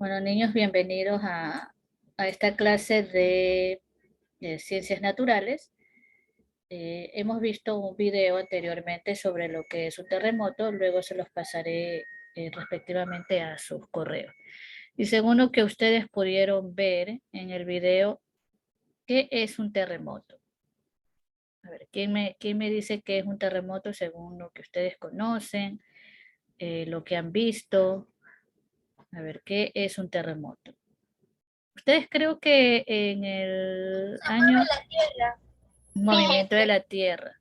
Bueno, niños, bienvenidos a esta clase de ciencias naturales. Hemos visto un video anteriormente sobre lo que es un terremoto, luego se los pasaré respectivamente a sus correos. Y según lo que ustedes pudieron ver en el video, ¿qué es un terremoto? A ver, ¿quién me dice qué es un terremoto según lo que ustedes conocen, lo que han visto? A ver, ¿qué es un terremoto? Ustedes creo que en el año La tierra. movimiento de la Tierra.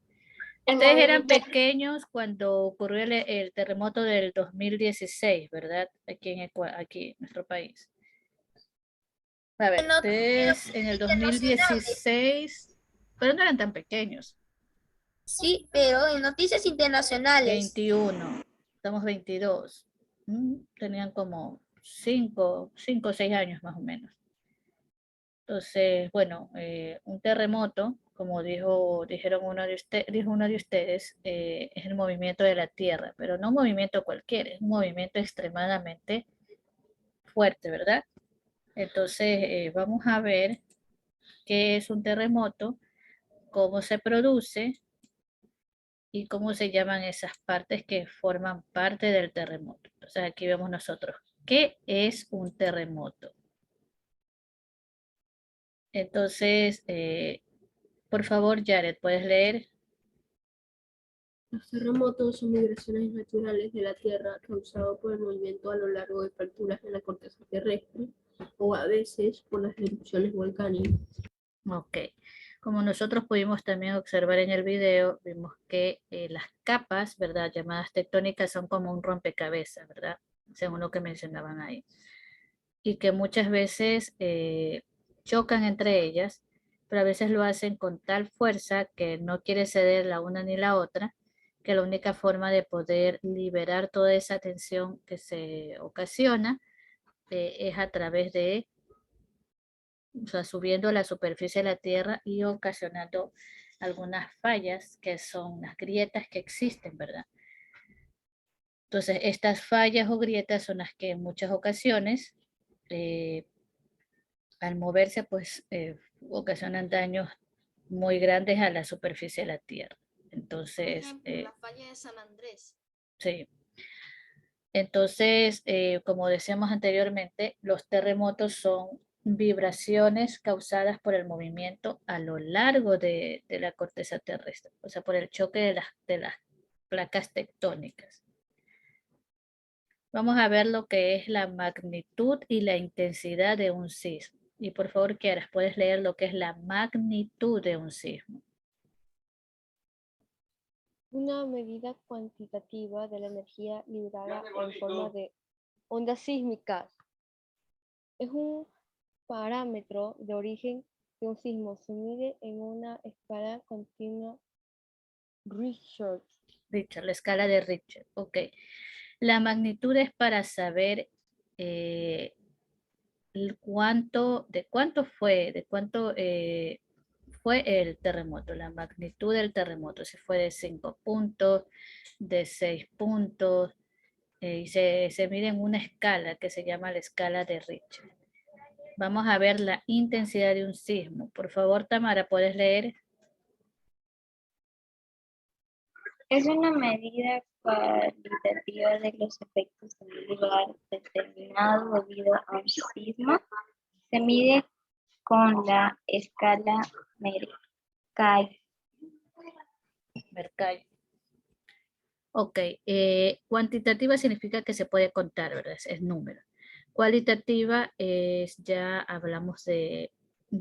El Ustedes eran movimiento. pequeños cuando ocurrió el terremoto del 2016, ¿verdad? Aquí aquí en nuestro país. A ver, En ustedes en noticias el internacionales. 2016, pero no eran tan pequeños. Sí, pero en noticias internacionales. 21, estamos 22. Tenían como 5 o 6 años más o menos. Entonces, bueno, un terremoto, como dijeron dijo uno de ustedes, es el movimiento de la Tierra, pero no un movimiento cualquiera, es un movimiento extremadamente fuerte, ¿verdad? Entonces, vamos a ver qué es un terremoto, cómo se produce y cómo se llaman esas partes que forman parte del terremoto. Entonces, aquí vemos nosotros, ¿qué es un terremoto? Entonces, por favor, Jared, ¿puedes leer? Los terremotos son migraciones naturales de la Tierra causadas por el movimiento a lo largo de fracturas en la corteza terrestre o a veces por las erupciones volcánicas. Ok. Como nosotros pudimos también observar en el video, vimos que las capas, ¿verdad? Llamadas tectónicas son como un rompecabezas, ¿verdad? Según lo que mencionaban ahí. Y que muchas veces chocan entre ellas, pero a veces lo hacen con tal fuerza que no quiere ceder la una ni la otra, que la única forma de poder liberar toda esa tensión que se ocasiona es a través de, o sea, subiendo a la superficie de la Tierra y ocasionando algunas fallas que son las grietas que existen, ¿verdad? Entonces, estas fallas o grietas son las que en muchas ocasiones, eh, al moverse, pues ocasionan daños muy grandes a la superficie de la Tierra. Entonces, La falla de San Andrés. sí. Entonces, como decíamos anteriormente, los terremotos son vibraciones causadas por el movimiento a lo largo de la corteza terrestre, o sea, por el choque de las placas tectónicas. Vamos a ver lo que es la magnitud y la intensidad de un sismo. Y por favor, Kiara, puedes leer lo que es la magnitud de un sismo. Una medida cuantitativa de la energía liberada en forma de ondas sísmicas. Es un parámetro de origen de un sismo. Se mide en una escala continua Richard. Richard, la escala de Richard. Ok. La magnitud es para saber de cuánto fue el terremoto, la magnitud del terremoto, si fue de 5 puntos, de 6 puntos, y se mide en una escala que se llama la escala de Richard. Vamos a ver la intensidad de un sismo. Por favor, Tamara, ¿puedes leer? Es una medida cualitativa de los efectos en un lugar determinado debido a un sismo. Se mide con la escala Mercalli. Mercalli. Ok, cuantitativa significa que se puede contar, ¿verdad? Es número. Cualitativa es, ya hablamos de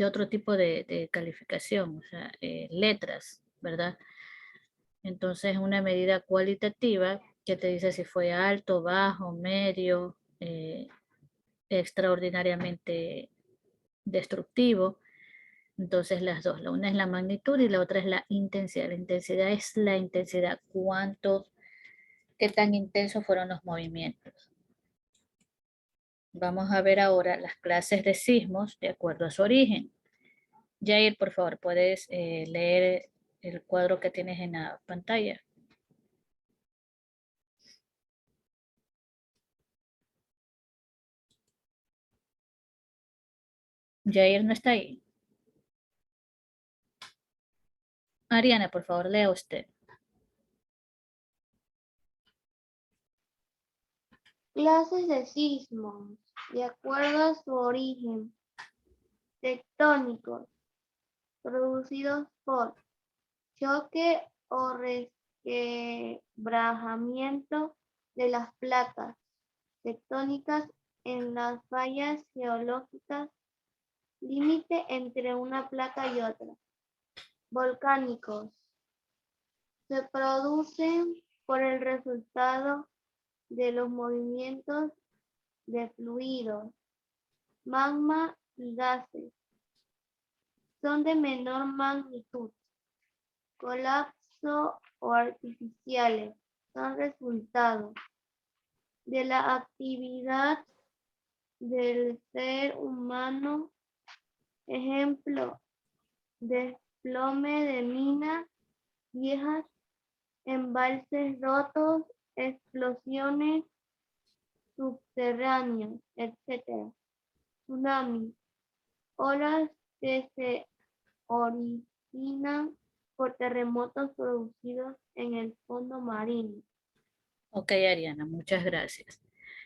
otro tipo de calificación, o sea, letras, ¿verdad? Entonces, una medida cualitativa que te dice si fue alto, bajo, medio, extraordinariamente destructivo. Entonces, las dos, la una es la magnitud y la otra es la intensidad. La intensidad es la intensidad, qué tan intensos fueron los movimientos. Vamos a ver ahora las clases de sismos de acuerdo a su origen. Jair, por favor, puedes leer el cuadro que tienes en la pantalla. Jair no está ahí. Ariana, por favor, lea usted. Clases de sismos, de acuerdo a su origen, tectónicos, producidos por choque o resquebrajamiento de las placas tectónicas en las fallas geológicas, límite entre una placa y otra. Volcánicos, se producen por el resultado de los movimientos de fluidos, magma y gases. Son de menor magnitud. Colapso o artificiales son resultado de la actividad del ser humano. Ejemplo, desplome de minas viejas, embalses rotos, explosiones subterráneas, etc. Tsunami, olas que se originan por terremotos producidos en el fondo marino. Ok, Ariana, muchas gracias.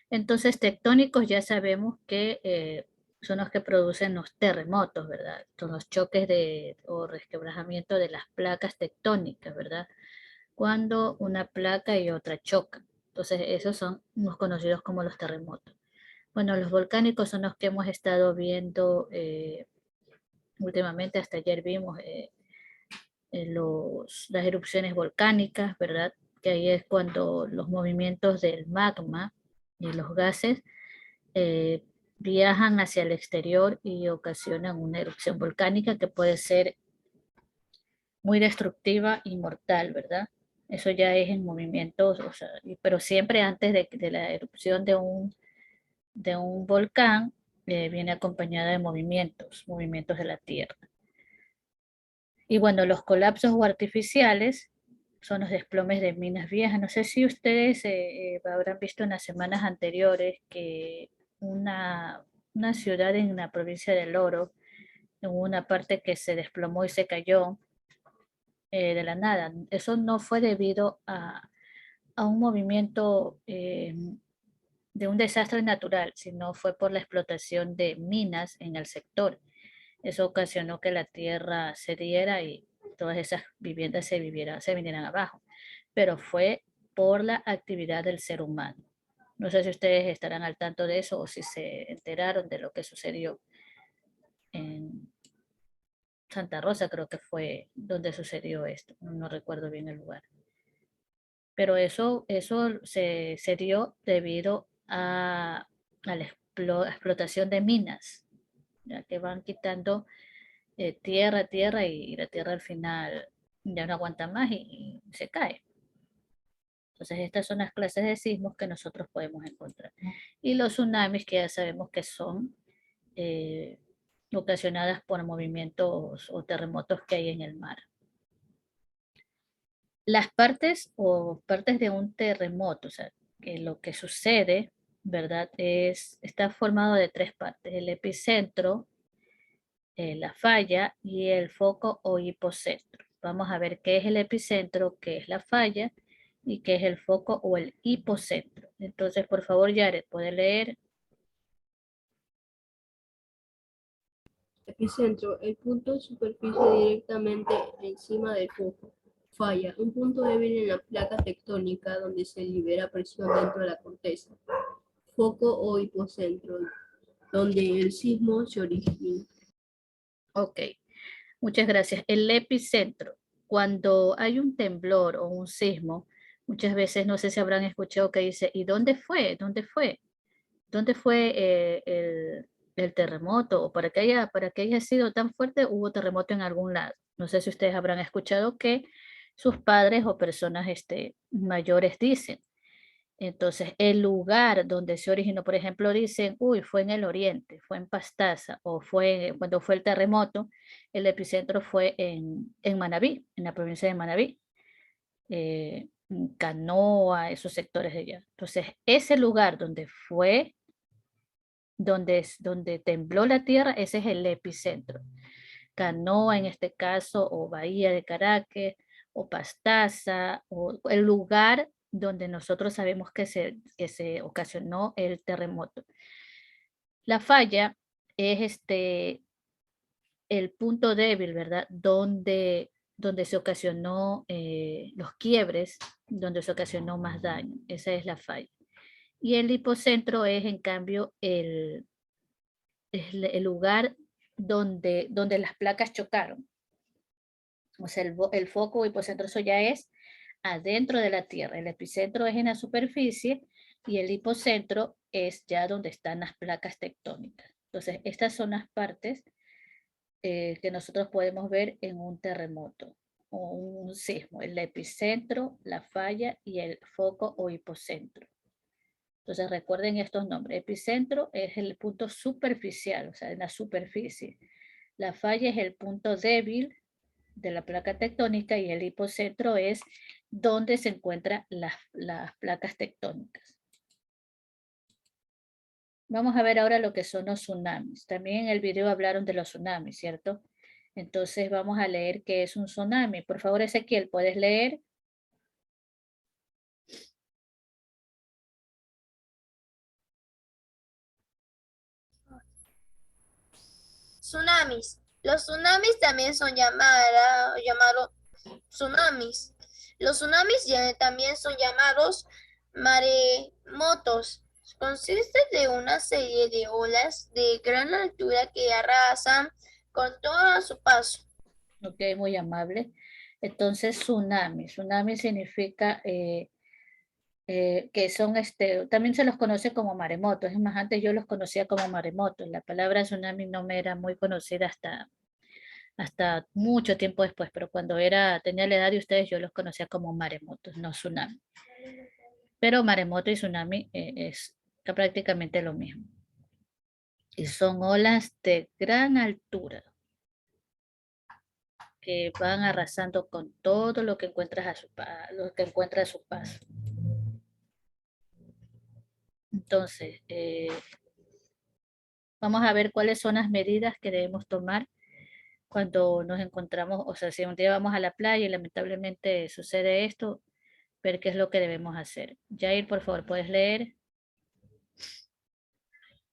Entonces, tectónicos ya sabemos que son los que producen los terremotos, ¿verdad? Son los choques o resquebrajamiento de las placas tectónicas, ¿verdad? Cuando una placa y otra chocan. Entonces, esos son los conocidos como los terremotos. Bueno, los volcánicos son los que hemos estado viendo últimamente, hasta ayer vimos las erupciones volcánicas, ¿verdad? Que ahí es cuando los movimientos del magma y los gases eh, viajan hacia el exterior y ocasionan una erupción volcánica que puede ser muy destructiva y mortal, ¿verdad? Eso ya es en movimientos, o sea, pero siempre antes de la erupción de un volcán viene acompañada de movimientos de la Tierra. Y bueno, los colapsos o artificiales son los desplomes de minas viejas. No sé si ustedes habrán visto en las semanas anteriores que una ciudad en la provincia del Oro, en una parte que se desplomó y se cayó de la nada. Eso no fue debido a un movimiento de un desastre natural, sino fue por la explotación de minas en el sector. Eso ocasionó que la tierra cediera y todas esas viviendas se vinieran abajo. Pero fue por la actividad del ser humano. No sé si ustedes estarán al tanto de eso o si se enteraron de lo que sucedió en Santa Rosa, creo que fue donde sucedió esto. No recuerdo bien el lugar. Pero eso se dio debido a la explotación de minas, ya que van quitando tierra y la tierra al final ya no aguanta más y se cae. Entonces estas son las clases de sismos que nosotros podemos encontrar. Y los tsunamis que ya sabemos que son ocasionadas por movimientos o terremotos que hay en el mar. Las partes o partes de un terremoto, o sea, que lo que sucede, ¿verdad? Está formado de tres partes: el epicentro, la falla y el foco o hipocentro. Vamos a ver qué es el epicentro, qué es la falla y qué es el foco o el hipocentro. Entonces, por favor, Jared, ¿puede leer? Epicentro, el punto de superficie directamente encima del foco. Falla, un punto débil en la placa tectónica donde se libera presión dentro de la corteza. Foco o hipocentro, donde el sismo se origina. Ok, muchas gracias. El epicentro, cuando hay un temblor o un sismo, muchas veces no sé si habrán escuchado que dice, ¿y dónde fue? ¿Dónde fue? ¿Dónde fue el terremoto? O para que haya sido tan fuerte, hubo terremoto en algún lado. No sé si ustedes habrán escuchado que sus padres o personas mayores dicen. Entonces, el lugar donde se originó, por ejemplo, dicen, uy, fue en el oriente, fue en Pastaza, o fue cuando fue el terremoto, el epicentro fue en Manabí, en la provincia de Manabí, Canoa, esos sectores de allá. Entonces, ese lugar donde fue donde tembló la tierra, ese es el epicentro. Canoa en este caso, o Bahía de Caracas, o Pastaza, o el lugar donde nosotros sabemos que se ocasionó el terremoto. La falla es el punto débil, ¿verdad? Donde se ocasionó los quiebres, donde se ocasionó más daño. Esa es la falla. Y el hipocentro es, en cambio, el lugar donde las placas chocaron. O sea, el foco o hipocentro, eso ya es adentro de la Tierra. El epicentro es en la superficie y el hipocentro es ya donde están las placas tectónicas. Entonces, estas son las partes que nosotros podemos ver en un terremoto o un sismo: el epicentro, la falla y el foco o hipocentro. Entonces recuerden estos nombres. Epicentro es el punto superficial, o sea, en la superficie. La falla es el punto débil de la placa tectónica y el hipocentro es donde se encuentran las placas tectónicas. Vamos a ver ahora lo que son los tsunamis. También en el video hablaron de los tsunamis, ¿cierto? Entonces vamos a leer qué es un tsunami. Por favor, Ezequiel, ¿puedes leer? Tsunamis. Los tsunamis también son llamados tsunamis. Los tsunamis también son llamados maremotos. Consiste de una serie de olas de gran altura que arrasan con todo a su paso. Ok, muy amable. Entonces, tsunami. Tsunami significa que son, también se los conoce como maremotos. Es más, antes yo los conocía como maremotos. La palabra tsunami no me era muy conocida hasta mucho tiempo después, pero cuando tenía la edad de ustedes, yo los conocía como maremotos, no tsunami. Pero maremoto y tsunami es prácticamente lo mismo. Y son olas de gran altura que van arrasando con todo lo que encuentra a su paso. Entonces, vamos a ver cuáles son las medidas que debemos tomar cuando nos encontramos, o sea, si un día vamos a la playa y lamentablemente sucede esto, ver qué es lo que debemos hacer. Jair, por favor, ¿puedes leer?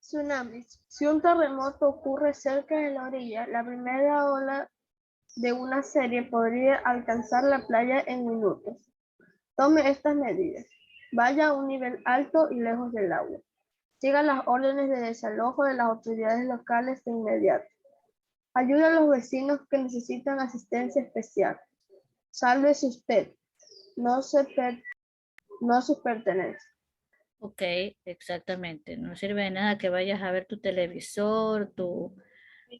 Tsunamis. Si un terremoto ocurre cerca de la orilla, la primera ola de una serie podría alcanzar la playa en minutos. Tome estas medidas. Vaya a un nivel alto y lejos del agua. Siga las órdenes de desalojo de las autoridades locales de inmediato. Ayude a los vecinos que necesitan asistencia especial. Sálvese usted, no sus pertenencias. Ok, exactamente. No sirve de nada que vayas a ver tu televisor, tu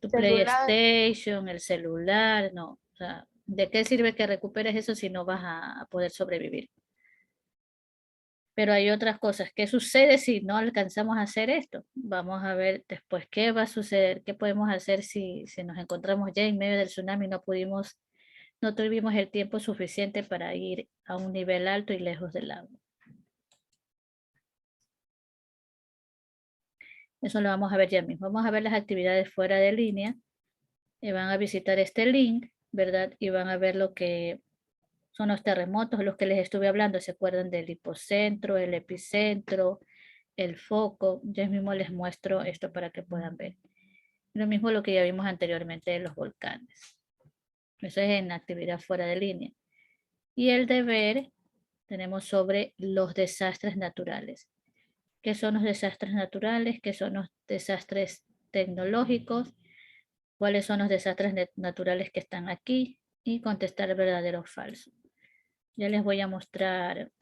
Celular. PlayStation, el celular, no. O sea, ¿de qué sirve que recuperes eso si no vas a poder sobrevivir? Pero hay otras cosas. ¿Qué sucede si no alcanzamos a hacer esto? Vamos a ver después qué va a suceder, qué podemos hacer si nos encontramos ya en medio del tsunami y no tuvimos el tiempo suficiente para ir a un nivel alto y lejos del agua. Eso lo vamos a ver ya mismo. Vamos a ver las actividades fuera de línea. Van a visitar este link, ¿verdad? Y van a ver lo que son los terremotos, los que les estuve hablando. ¿Se acuerdan del hipocentro, el epicentro, el foco? Yo mismo les muestro esto para que puedan ver. Lo mismo lo que ya vimos anteriormente de los volcanes. Eso es en actividad fuera de línea. Y el deber tenemos sobre los desastres naturales. ¿Qué son los desastres naturales? ¿Qué son los desastres tecnológicos? ¿Cuáles son los desastres naturales que están aquí? Y contestar verdadero o falso. Ya les voy a mostrar.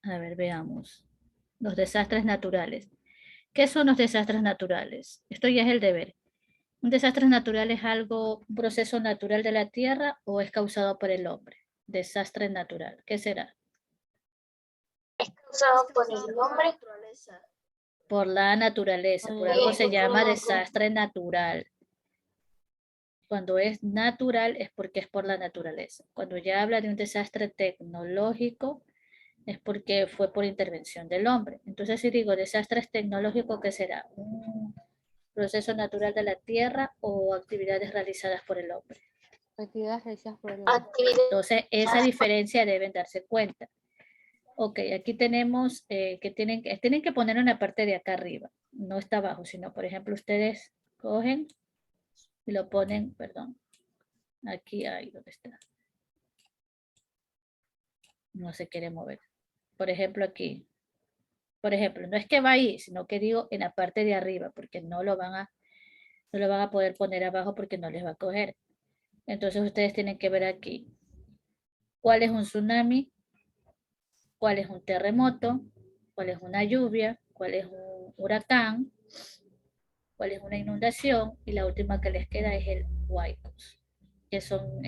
A ver, veamos. Los desastres naturales. ¿Qué son los desastres naturales? Esto ya es el deber. ¿Un desastre natural es un proceso natural de la Tierra o es causado por el hombre? Desastre natural. ¿Qué será? Es causado por el hombre. Por la naturaleza. Por algo se llama desastre natural. Cuando es natural es porque es por la naturaleza. Cuando ya habla de un desastre tecnológico, es porque fue por intervención del hombre. Entonces, si digo desastres tecnológicos, ¿qué será? ¿Un proceso natural de la Tierra o actividades realizadas por el hombre? Actividades realizadas por el hombre. Actividades. Entonces, esa diferencia deben darse cuenta. Ok, aquí tenemos que tienen que poner una parte de acá arriba. No está abajo, sino, por ejemplo, ustedes cogen y lo ponen, perdón, aquí, ahí, ¿dónde está? No se quiere mover. Por ejemplo, aquí. Por ejemplo, no es que va ahí, sino que digo en la parte de arriba, porque no lo van a poder poner abajo porque no les va a coger. Entonces ustedes tienen que ver aquí cuál es un tsunami, cuál es un terremoto, cuál es una lluvia, cuál es un huracán, cuál es una inundación y la última que les queda es el huaicos, que son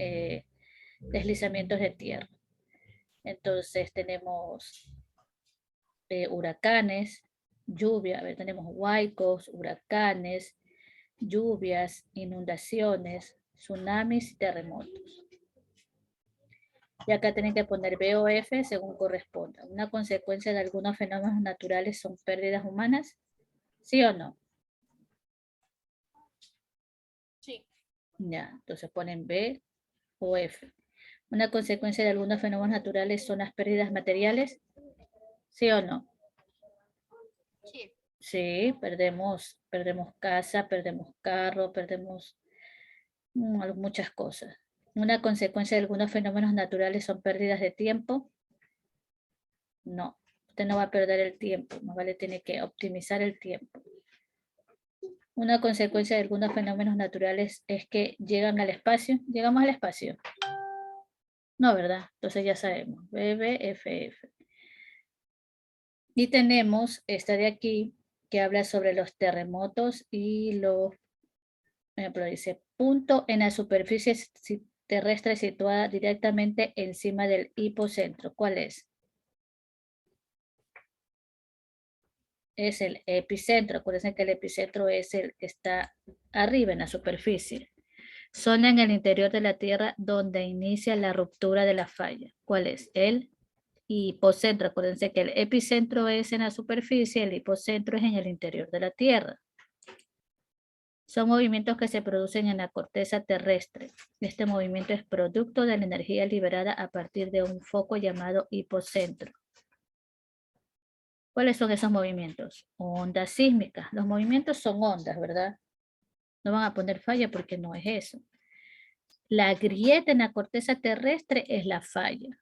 deslizamientos de tierra. Entonces tenemos huracanes, lluvia, a ver, tenemos huaicos, huracanes, lluvias, inundaciones, tsunamis y terremotos. Y acá tienen que poner BOF según corresponda. ¿Una consecuencia de algunos fenómenos naturales son pérdidas humanas? ¿Sí o no? Sí. Ya, entonces ponen B o F. ¿Una consecuencia de algunos fenómenos naturales son las pérdidas materiales? ¿Sí o no? Sí. Sí, perdemos casa, perdemos carro, perdemos muchas cosas. ¿Una consecuencia de algunos fenómenos naturales son pérdidas de tiempo? No, usted no va a perder el tiempo, más vale tiene que optimizar el tiempo. Una consecuencia de algunos fenómenos naturales es que llegan al espacio. ¿Llegamos al espacio? No, ¿verdad? Entonces ya sabemos. BBFF. Y tenemos esta de aquí que habla sobre los terremotos y los, por ejemplo, dice, punto en la superficie terrestre situada directamente encima del hipocentro. ¿Cuál es? Es el epicentro. Acuérdense que el epicentro es el que está arriba en la superficie. Zona en el interior de la Tierra donde inicia la ruptura de la falla. ¿Cuál es? El hipocentro. Acuérdense que el epicentro es en la superficie, el hipocentro es en el interior de la Tierra. Son movimientos que se producen en la corteza terrestre. Este movimiento es producto de la energía liberada a partir de un foco llamado hipocentro. ¿Cuáles son esos movimientos? Ondas sísmicas. Los movimientos son ondas, ¿verdad? No van a poner falla porque no es eso. La grieta en la corteza terrestre es la falla.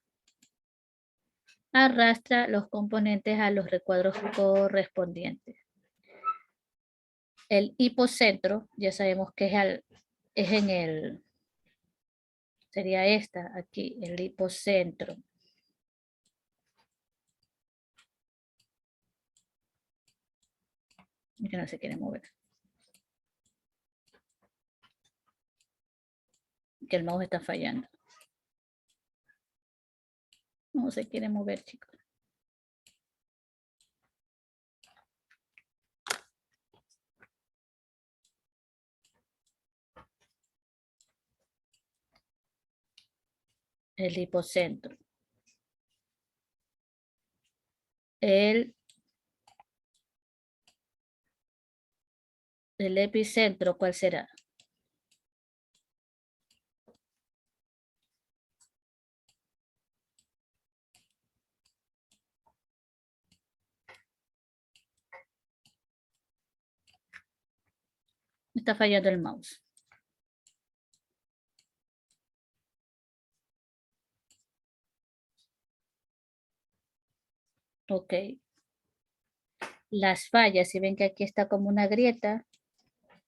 Arrastra los componentes a los recuadros correspondientes. El hipocentro, ya sabemos que es en el, sería esta aquí, el hipocentro. Que no se quiere mover. Que el mouse está fallando. No se quiere mover, chicos. El hipocentro. El epicentro, ¿cuál será? Me está fallando el mouse. Ok. Las fallas, si ven que aquí está como una grieta,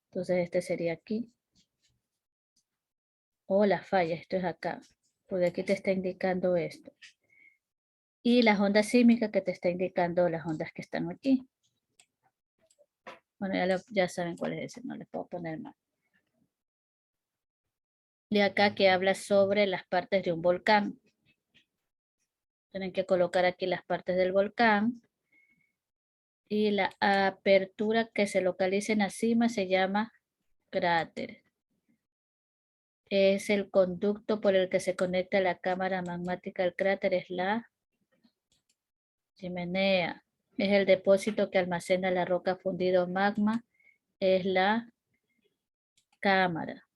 entonces este sería aquí. O la falla, esto es acá. Porque aquí te está indicando esto. Y las ondas sísmicas que te está indicando las ondas que están aquí. Bueno, ya saben cuál es ese, no les puedo poner más. De acá que habla sobre las partes de un volcán. Tienen que colocar aquí las partes del volcán. Y la apertura que se localiza en la cima se llama cráter. Es el conducto por el que se conecta la cámara magmática al cráter, es la Chimenea es el depósito que almacena la roca fundida o magma. Es la cámara.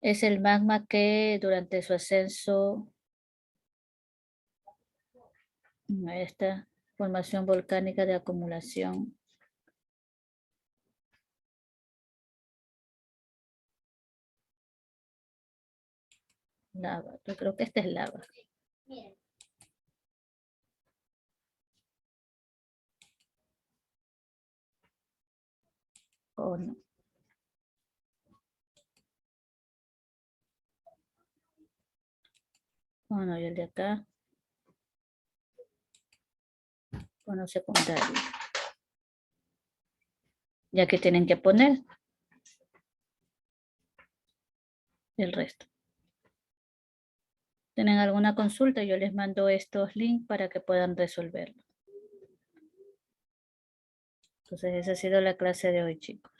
Es el magma que durante su ascenso a esta formación volcánica de acumulación. Lava. Yo creo que esta es lava. ¿O no? Bueno, y el de acá. Bueno, secundario. Ya que tienen que poner el resto. ¿Tienen alguna consulta? Yo les mando estos links para que puedan resolverlo. Entonces esa ha sido la clase de hoy, chicos.